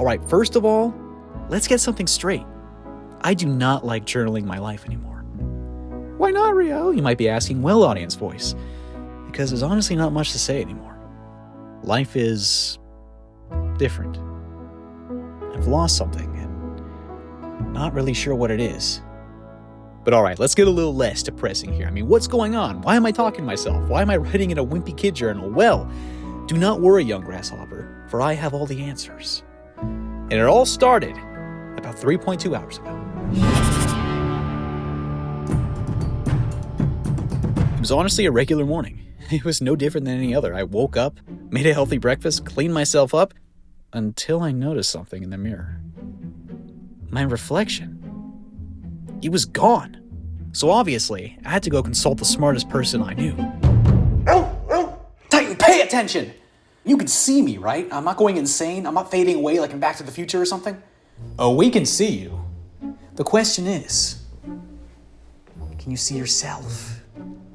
All right, first of all, let's get something straight. I do not like journaling my life anymore. Why not, Riel? You might be asking. Well, audience voice. Because there's honestly not much to say anymore. Life is different. I've lost something and not really sure what it is. But all right, let's get a little less depressing here. I mean, what's going on? Why am I talking to myself? Why am I writing in a Wimpy Kid journal? Well, do not worry, young grasshopper, for I have all the answers. And it all started about 3.2 hours ago. It was honestly a regular morning. It was no different than any other. I woke up, made a healthy breakfast, cleaned myself up, until I noticed something in the mirror. My reflection. It was gone. So obviously, I had to go consult the smartest person I knew. Titan, pay attention! You can see me, right? I'm not going insane. I'm not fading away like in Back to the Future or something. Oh, we can see you. The question is, can you see yourself?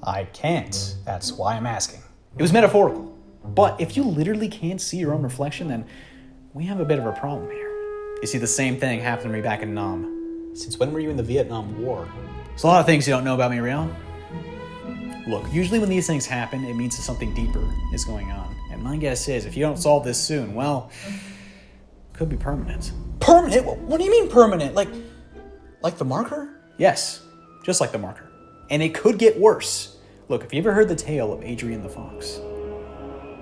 I can't. That's why I'm asking. It was metaphorical. But if you literally can't see your own reflection, then we have a bit of a problem here. You see, the same thing happened to me back in Nam. Since when were you in the Vietnam War? There's a lot of things you don't know about me, Riel. Look, usually when these things happen, it means that something deeper is going on. And my guess is, if you don't solve this soon, well, it could be permanent. Permanent? What do you mean permanent? Like the marker? Yes, just like the marker. And it could get worse. Look, have you ever heard the tale of Adrian the Fox?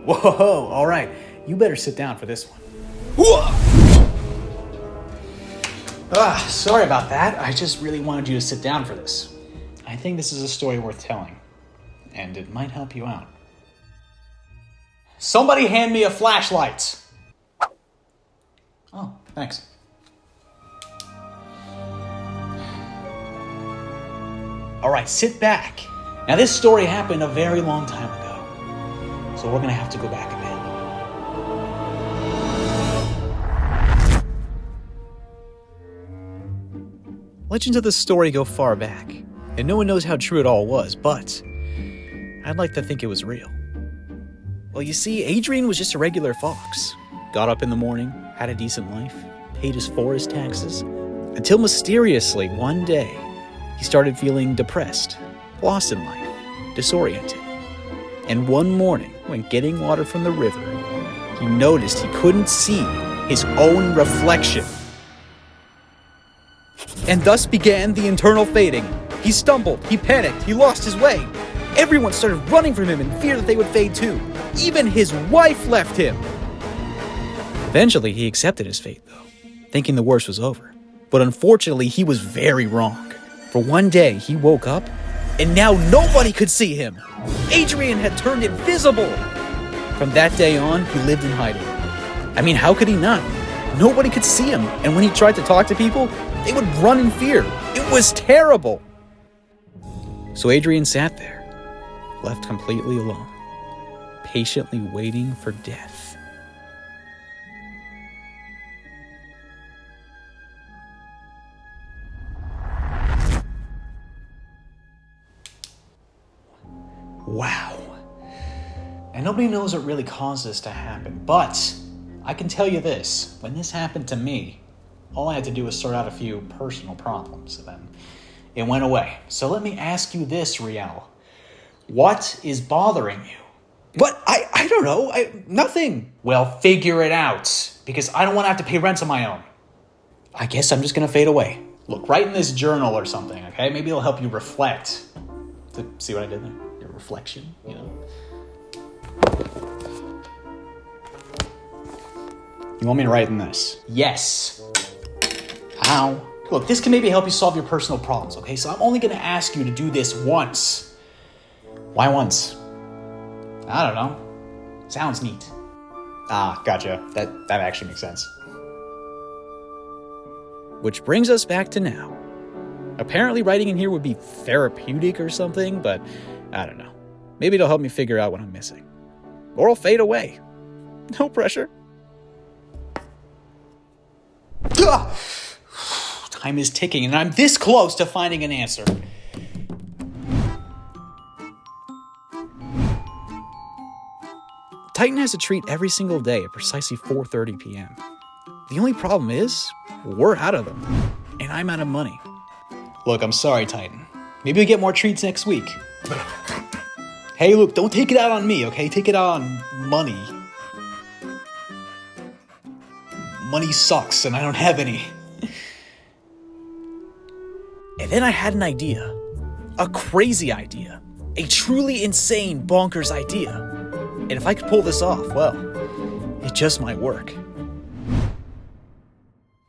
Whoa, all right. You better sit down for this one. Sorry about that. I just really wanted you to sit down for this. I think this is a story worth telling, and it might help you out. Somebody hand me a flashlight. Oh, thanks. All right, sit back. Now, this story happened a very long time ago, so we're gonna have to go back a bit. Legends of this story go far back, and no one knows how true it all was, but I'd like to think it was real. Well, you see, Adrian was just a regular fox. Got up in the morning, had a decent life, paid his forest taxes, until mysteriously one day, he started feeling depressed, lost in life, disoriented. And one morning, when getting water from the river, he noticed he couldn't see his own reflection. And thus began the internal fading. He stumbled, he panicked, he lost his way. Everyone started running from him in fear that they would fade too. Even his wife left him. Eventually, he accepted his fate, though, thinking the worst was over. But unfortunately, he was very wrong. For one day, he woke up, and now nobody could see him. Adrian had turned invisible. From that day on, he lived in hiding. I mean, how could he not? Nobody could see him, and when he tried to talk to people, they would run in fear. It was terrible. So Adrian sat there, left completely alone, patiently waiting for death. Wow. And nobody knows what really caused this to happen, but I can tell you this. When this happened to me, all I had to do was sort out a few personal problems, and then it went away. So let me ask you this, Riel. What is bothering you? What? I don't know. Nothing. Well, figure it out, because I don't want to have to pay rent on my own. I guess I'm just going to fade away. Look, write in this journal or something, okay? Maybe it'll help you reflect. See what I did there? Your reflection, you know? You want me to write in this? Yes. How? Look, this can maybe help you solve your personal problems, okay? So I'm only going to ask you to do this once. Why once? I don't know. Sounds neat. Ah, gotcha. That actually makes sense. Which brings us back to now. Apparently writing in here would be therapeutic or something, but I don't know. Maybe it'll help me figure out what I'm missing. Or I'll fade away. No pressure. Time is ticking, and I'm this close to finding an answer. Titan has a treat every single day at precisely 4:30 p.m. The only problem is, we're out of them. And I'm out of money. Look, I'm sorry, Titan. Maybe we'll get more treats next week. Hey, look, don't take it out on me, okay? Take it out on money. Money sucks, and I don't have any. And then I had an idea. A crazy idea. A truly insane, bonkers idea. And if I could pull this off, well, it just might work.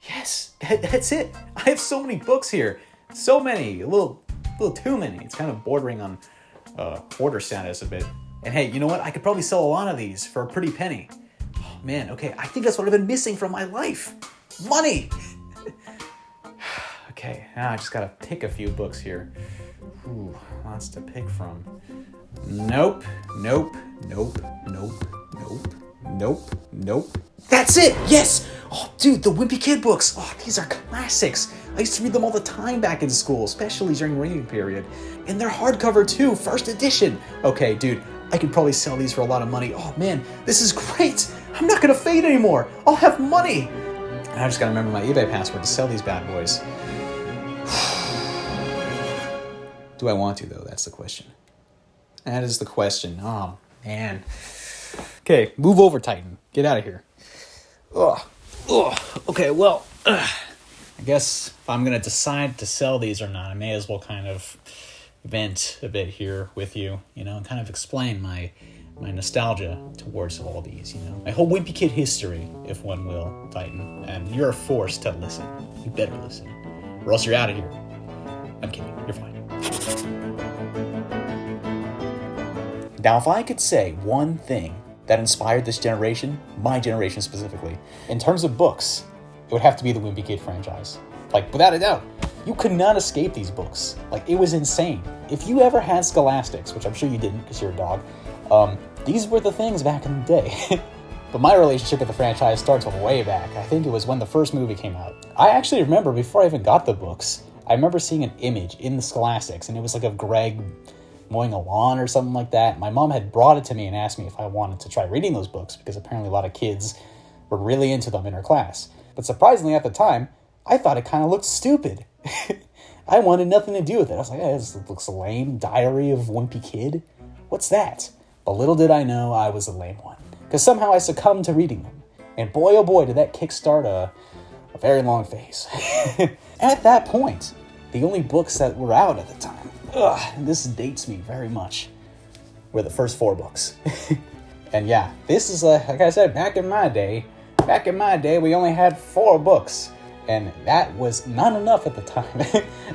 Yes, that's it. I have so many books here. So many. A little too many. It's kind of bordering on hoarder status a bit. And hey, you know what? I could probably sell a lot of these for a pretty penny. Oh, man, okay. I think that's what I've been missing from my life. Money! Okay, now I just gotta pick a few books here. Ooh, lots to pick from. Nope. That's it! Yes! Oh, dude, the Wimpy Kid books. Oh, these are classics. I used to read them all the time back in school, especially during reading period. And they're hardcover too, first edition. Okay, dude, I could probably sell these for a lot of money. Oh man, this is great. I'm not gonna fade anymore. I'll have money. And I just gotta remember my eBay password to sell these bad boys. Do I want to, though? That's the question. That is the question. Oh, man. Okay, move over, Titan. Get out of here. Ugh. Okay, well, I guess if I'm going to decide to sell these or not, I may as well kind of vent a bit here with you, and kind of explain my nostalgia towards all these, My whole Wimpy Kid history, if one will, Titan. And you're forced to listen. You better listen. Or else you're out of here. I'm kidding. You're fine. Now, if I could say one thing that inspired this generation, my generation specifically, in terms of books, it would have to be the Wimpy Kid franchise. Like, without a doubt, you could not escape these books. Like, it was insane. If you ever had Scholastics, which I'm sure you didn't because you're a dog, these were the things back in the day. But my relationship with the franchise starts way back. I think it was when the first movie came out. I actually remember, before I even got the books, I remember seeing an image in the Scholastics, and it was like of Greg mowing a lawn or something like that. My mom had brought it to me and asked me if I wanted to try reading those books, because apparently a lot of kids were really into them in her class. But surprisingly, at the time, I thought it kind of looked stupid. I wanted nothing to do with it. I was like, this looks lame. Diary of Wimpy Kid? What's that? But little did I know I was a lame one, because somehow I succumbed to reading them. And boy, oh boy, did that kickstart a very long phase. At that point, the only books that were out at the time, and this dates me very much, were the first 4 books. And yeah, this is, like I said, back in my day, we only had 4 books. And that was not enough at the time.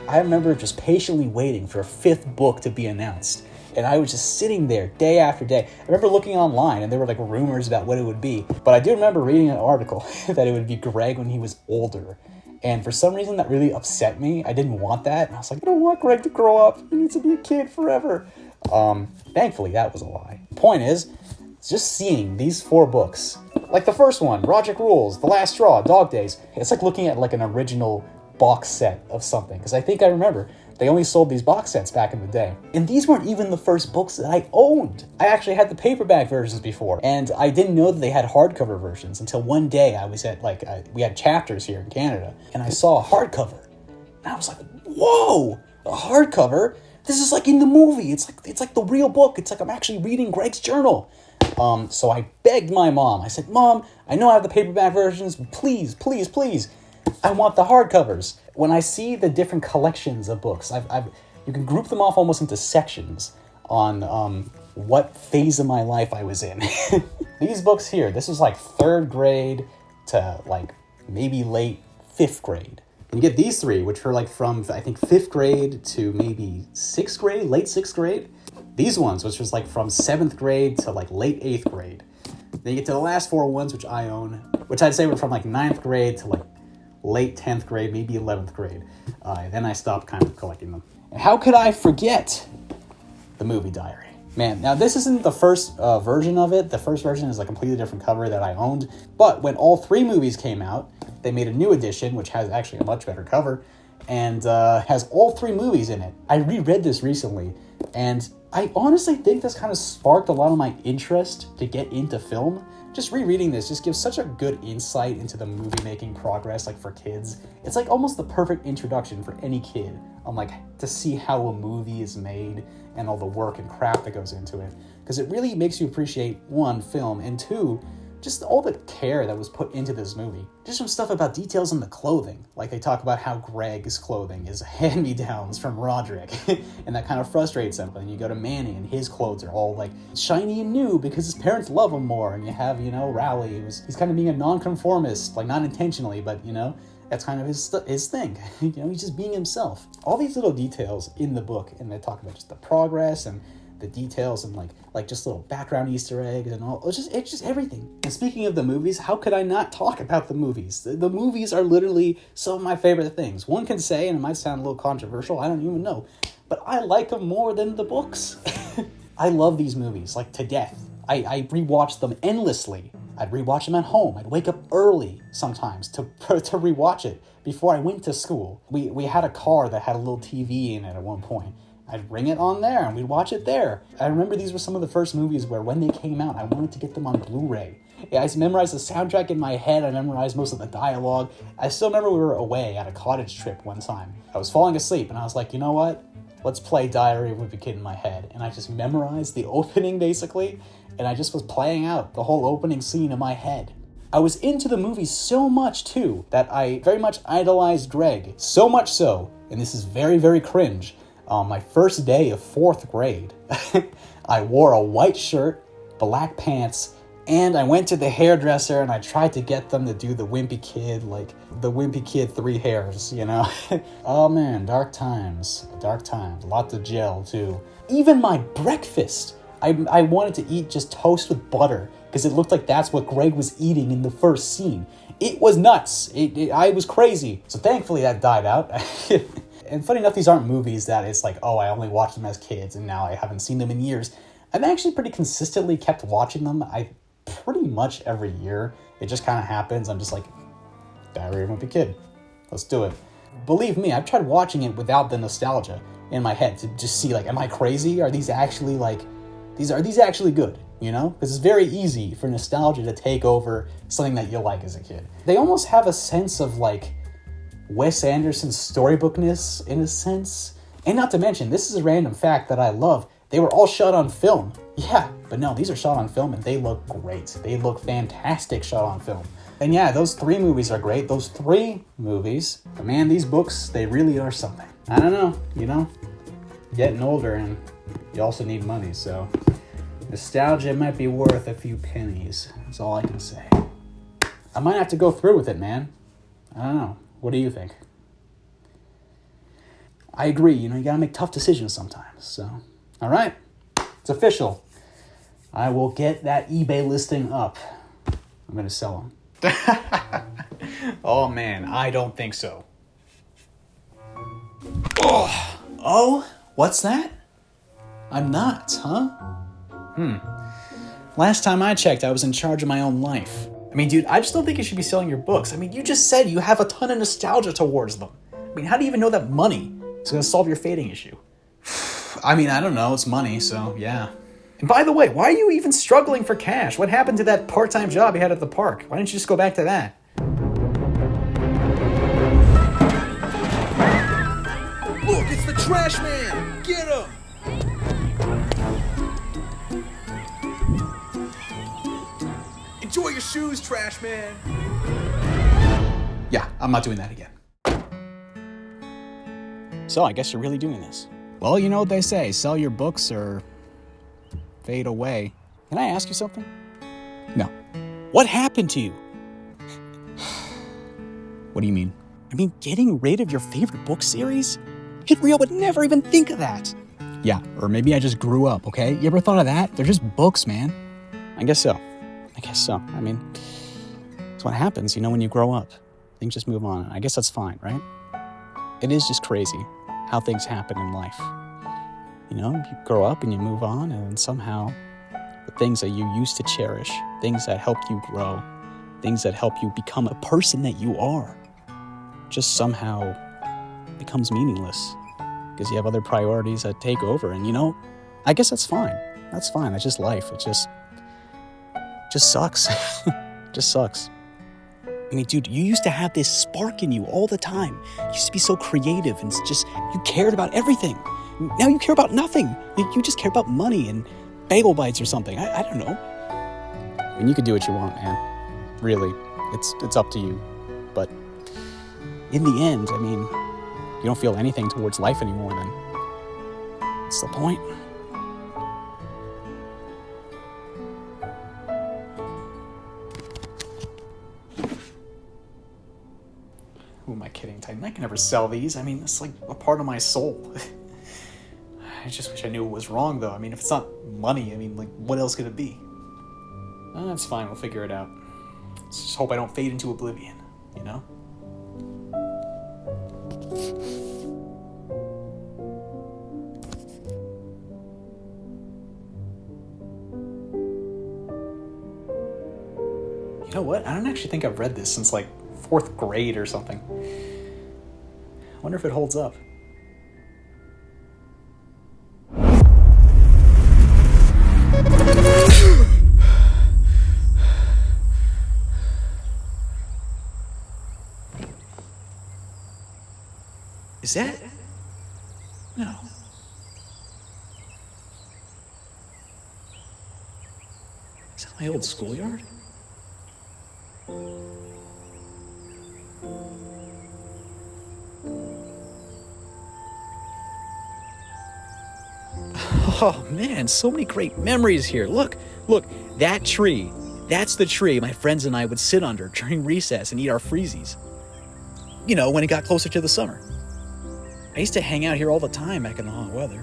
I remember just patiently waiting for a 5th book to be announced. And I was just sitting there day after day. I remember looking online, and there were like rumors about what it would be. But I do remember reading an article that it would be Greg when he was older. And for some reason, that really upset me. I didn't want that. And I was like, I don't want Greg to grow up. He needs to be a kid forever. Thankfully, that was a lie. Point is, just seeing these 4 books, like the first one, Roger Rules, The Last Straw, Dog Days. It's like looking at like an original box set of something. Because I think I remember they only sold these box sets back in the day. And these weren't even the first books that I owned. I actually had the paperback versions before. And I didn't know that they had hardcover versions until one day I was at we had Chapters here in Canada. And I saw a hardcover. And I was like, whoa, a hardcover? This is like in the movie. It's like the real book. It's like I'm actually reading Greg's journal. So I begged my mom. I said, Mom, I know I have the paperback versions, but please, please, please, I want the hardcovers. When I see the different collections of books, you can group them off almost into sections on what phase of my life I was in. These books here, this was like 3rd grade to like maybe late 5th grade. And you get these 3, which were like from, I think, 5th grade to maybe 6th grade, late 6th grade. These ones, which was like from 7th grade to like late 8th grade. Then you get to the last 4 ones, which I own, which I'd say were from like 9th grade to like late 10th grade, maybe 11th grade. Then I stopped kind of collecting them. And how could I forget the movie diary? Man, now this isn't the first version of it. The first version is a completely different cover that I owned. But when all 3 movies came out, they made a new edition, which has actually a much better cover, and has all 3 movies in it. I reread this recently, and I honestly think this kind of sparked a lot of my interest to get into film. Just rereading this just gives such a good insight into the movie making progress, like for kids. It's like almost the perfect introduction for any kid on like to see how a movie is made and all the work and craft that goes into it. Because it really makes you appreciate, one, film, and two, just all the care that was put into this movie. Just some stuff about details in the clothing. Like they talk about how Greg's clothing is hand-me-downs from Roderick, and that kind of frustrates him. And you go to Manny, and his clothes are all like shiny and new because his parents love him more. And you have, Rowley, he's kind of being a nonconformist, like not intentionally, but that's kind of his thing. He's just being himself. All these little details in the book, and they talk about just the progress and the details and like just little background Easter eggs and all. It's just everything. And speaking of the movies, how could I not talk about the movies? The movies are literally some of my favorite things. One can say, and it might sound a little controversial, I don't even know, but I like them more than the books. I love these movies, like to death. I rewatch them endlessly. I'd rewatch them at home. I'd wake up early sometimes to rewatch it before I went to school. We had a car that had a little TV in it at one point. I'd ring it on there and we'd watch it there. I remember these were some of the first movies where when they came out, I wanted to get them on Blu-ray. I memorized the soundtrack in my head. I memorized most of the dialogue. I still remember we were away at a cottage trip one time. I was falling asleep and I was like, you know what? Let's play Diary of a Wimpy Kid in my head. And I just memorized the opening basically. And I just was playing out the whole opening scene in my head. I was into the movie so much too that I very much idolized Greg. So much so, and this is very, very cringe, on my first day of 4th grade, I wore a white shirt, black pants, and I went to the hairdresser and I tried to get them to do the Wimpy Kid, like the Wimpy Kid 3 hairs, Oh man, dark times, lots of gel too. Even my breakfast, I wanted to eat just toast with butter because it looked like that's what Greg was eating in the first scene. It was nuts. I was crazy. So thankfully that died out. And funny enough, these aren't movies that it's like, oh, I only watched them as kids and now I haven't seen them in years. I've actually pretty consistently kept watching them. Pretty much every year. It just kind of happens. I'm just like, Diary of a Wimpy Kid. Let's do it. Believe me, I've tried watching it without the nostalgia in my head to just see, like, am I crazy? Are these actually, are these actually good? Because it's very easy for nostalgia to take over something that you like as a kid. They almost have a sense of, Wes Anderson's storybookness, in a sense. And not to mention, this is a random fact that I love. They were all shot on film. Yeah, but no, these are shot on film and they look great. They look fantastic shot on film. And yeah, those 3 movies are great. Those 3 movies. But man, these books, they really are something. I don't know, getting older and you also need money, so nostalgia might be worth a few pennies. That's all I can say. I might have to go through with it, man. I don't know. What do you think? I agree, you gotta make tough decisions sometimes, so. All right, it's official. I will get that eBay listing up. I'm gonna sell them. Oh man, I don't think so. Oh, what's that? I'm not, huh? Last time I checked, I was in charge of my own life. I mean, dude, I just don't think you should be selling your books. I mean, you just said you have a ton of nostalgia towards them. I mean, how do you even know that money is gonna solve your fading issue? I mean, I don't know. It's money, so yeah. And by the way, why are you even struggling for cash? What happened to that part-time job you had at the park? Why didn't you just go back to that? Look, it's the trash man! Get him! Enjoy your shoes, trash man! Yeah, I'm not doing that again. So I guess you're really doing this. Well, you know what they say, sell your books or fade away. Can I ask you something? No. What happened to you? What do you mean? I mean, getting rid of your favorite book series? Riel would never even think of that. Yeah, or maybe I just grew up, okay? You ever thought of that? They're just books, man. I guess so. I mean, it's what happens, when you grow up. Things just move on. I guess that's fine, right? It is just crazy how things happen in life. You grow up and you move on, and somehow the things that you used to cherish, things that helped you grow, things that help you become a person that you are, just somehow becomes meaningless because you have other priorities that take over. And I guess that's fine. That's fine. That's just life. It just sucks. Just sucks. I mean, dude, you used to have this spark in you all the time. You used to be so creative and just, you cared about everything. Now you care about nothing. You just care about money and bagel bites or something. I don't know. I mean, you can do what you want, man. Really, it's up to you. But in the end, I mean, you don't feel anything towards life anymore, then what's the point? Who am I kidding, Titan? I can never sell these. I mean, it's like a part of my soul. I just wish I knew it was wrong, though. I mean, if it's not money, I mean, like, what else could it be? That's fine. We'll figure it out. Let's just hope I don't fade into oblivion, you know? You know what? I don't actually think I've read this since, like, 4th grade or something. I wonder if it holds up. Is that? No. Is that my old schoolyard? Oh man, so many great memories here. Look, that tree. That's the tree my friends and I would sit under during recess and eat our freezies. You know, when it got closer to the summer. I used to hang out here all the time back in the hot weather.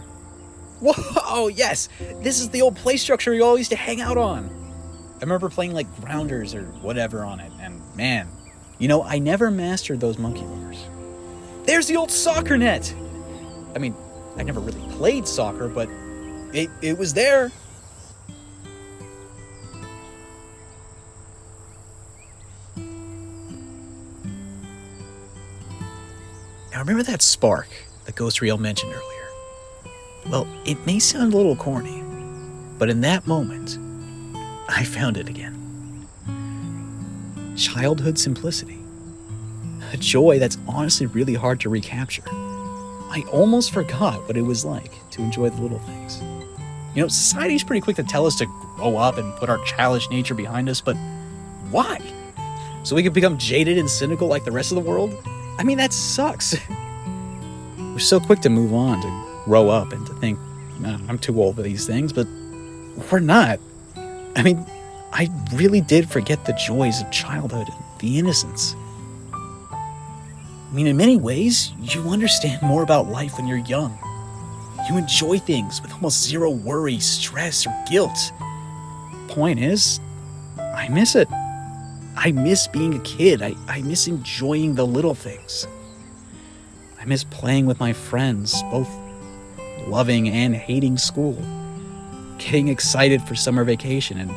Whoa, yes! This is the old play structure we all used to hang out on. I remember playing like grounders or whatever on it, and man, you know, I never mastered those monkey bars. There's the old soccer net! I mean, I never really played soccer, but it was there. Now remember that spark that Ghost Riel mentioned earlier? Well, it may sound a little corny, but in that moment, I found it again. Childhood simplicity. A joy that's honestly really hard to recapture. I almost forgot what it was like to enjoy the little things. You know, society's pretty quick to tell us to grow up and put our childish nature behind us, but why? So we could become jaded and cynical like the rest of the world? I mean, that sucks. We're so quick to move on, to grow up and to think, I'm too old for these things, but we're not. I mean, I really did forget the joys of childhood and the innocence. I mean, in many ways, you understand more about life when you're young. You enjoy things with almost zero worry, stress, or guilt. Point is, I miss it. I miss being a kid. I miss enjoying the little things. I miss playing with my friends, both loving and hating school. Getting excited for summer vacation and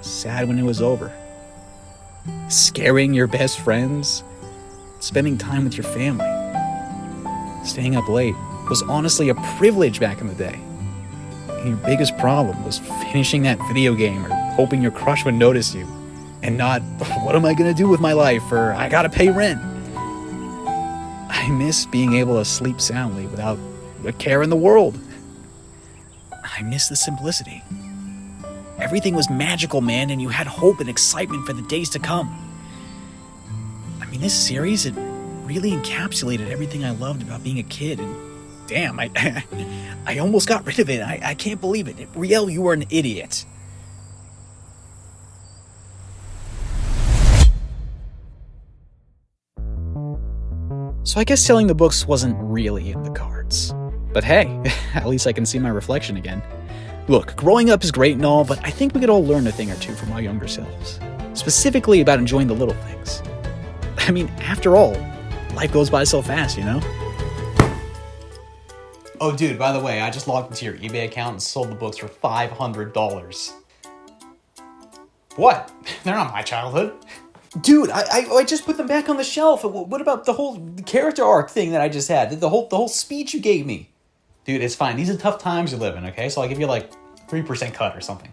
sad when it was over. Scaring your best friends. Spending time with your family. Staying up late was honestly a privilege back in the day. And your biggest problem was finishing that video game or hoping your crush would notice you. And not, what am I gonna do with my life, or I gotta pay rent. I miss being able to sleep soundly without a care in the world. I miss the simplicity. Everything was magical, man, and you had hope and excitement for the days to come. I mean, this series, it really encapsulated everything I loved about being a kid, and damn, I almost got rid of it. I can't believe it. Riel, you were an idiot. So I guess selling the books wasn't really in the cards. But hey, at least I can see my reflection again. Look, growing up is great and all, but I think we could all learn a thing or two from our younger selves. Specifically about enjoying the little things. I mean, after all, life goes by so fast, you know? Oh, dude, by the way, I just logged into your eBay account and sold the books for $500. What? They're not my childhood. Dude, I just put them back on the shelf. What about the whole character arc thing that I just had? The whole speech you gave me? Dude, it's fine. These are tough times you live in, okay? So I'll give you like 3% cut or something.